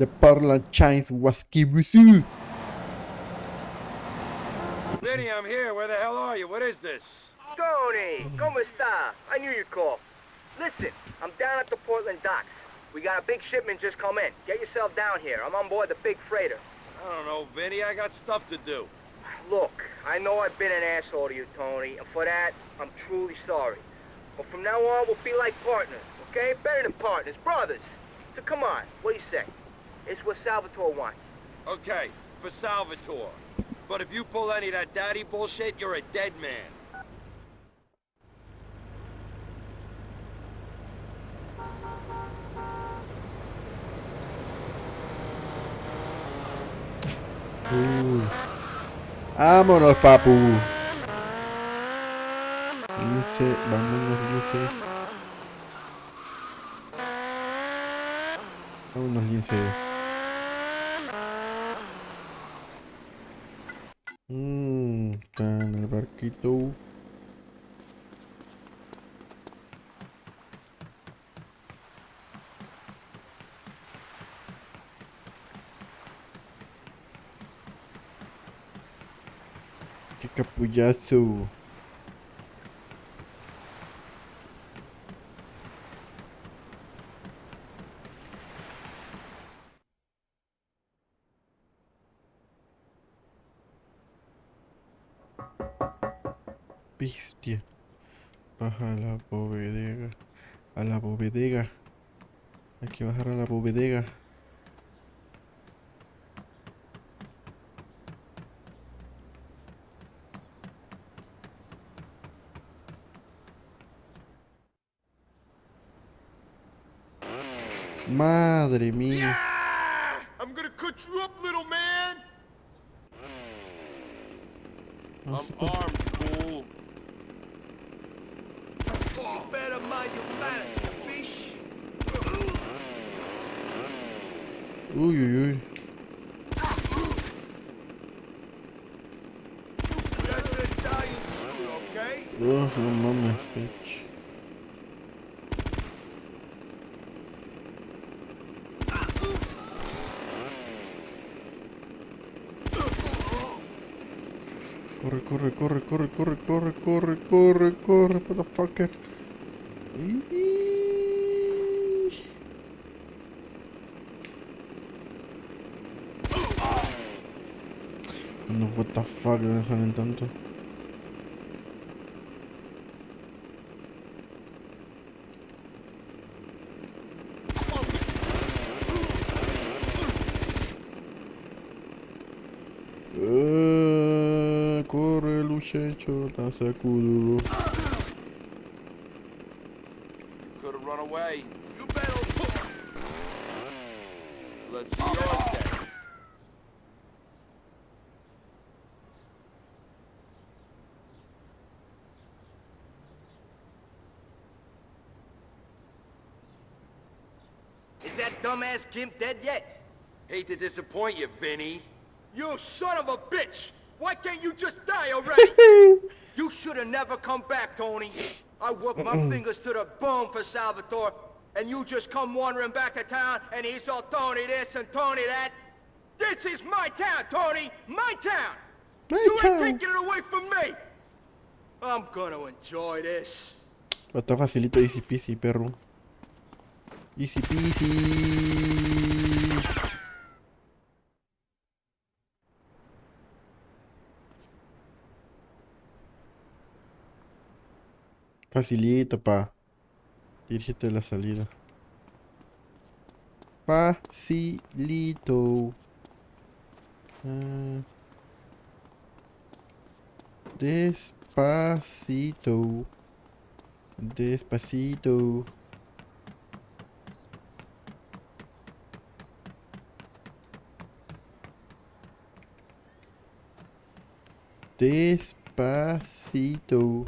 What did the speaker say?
The Parlant Chains Waskibusu. Vinny, I'm here. Where the hell are you? What is this? Toni, ¿cómo está? I knew you'd call. Listen, I'm down at the Portland docks. We got a big shipment just come in. Get yourself down here. I'm on board the big freighter. I don't know, Vinny. I got stuff to do. Look, I know I've been an asshole to you, Toni, and for that, I'm truly sorry. But from now on, we'll be like partners, okay? Better than partners, brothers. So come on, what do you say? It's what Salvatore wants. Okay, for Salvatore. But if you pull any of that daddy bullshit, you're a dead man. Vámonos, papu. 15, vámonos, 15. Vámonos, 15. Está en el barquito. Qué capullazo. Bestia. Baja a la bovedega. A la bovedega. Hay que bajar a la bovedega. Madre mía. Yeah! I'm gonna cut you up, little man! I'm armed, fool. You better mind your manners, fish. Uy, uy, uy. That's an Italian food, okay? Oh, no mames, bitch. Corre, corre, corre, corre, corre, corre, corre, corre, corre, motherfucker. No, what the fuck, no salen tanto. Corre, muchacho, la sacudo. Could have run away. You better. Let's see yours then. Is that dumbass Gimp dead yet? Hate to disappoint you, Vinny. You son of a bitch! Why can't you just die already? You should have never come back, Toni. I worked my fingers to the bone for Salvatore, and you just come wandering back to town, and he's all Toni this and Toni that. This is my town, Toni! My town! You ain't taking it away from me! I'm gonna enjoy this. Está facilito, easy peasy, perro. Easy peasy. Facilito, pa. Dirígete a la salida. Facilito. Despacito. Despacito. Despacito.